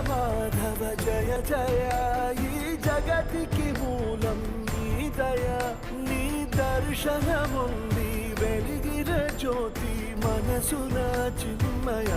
మాధవ జయ జయ ఈ జగతికి మూలం నీ దయ నీ దర్శనముంది వెలిగిన జ్యోతి మనసున చిన్మయ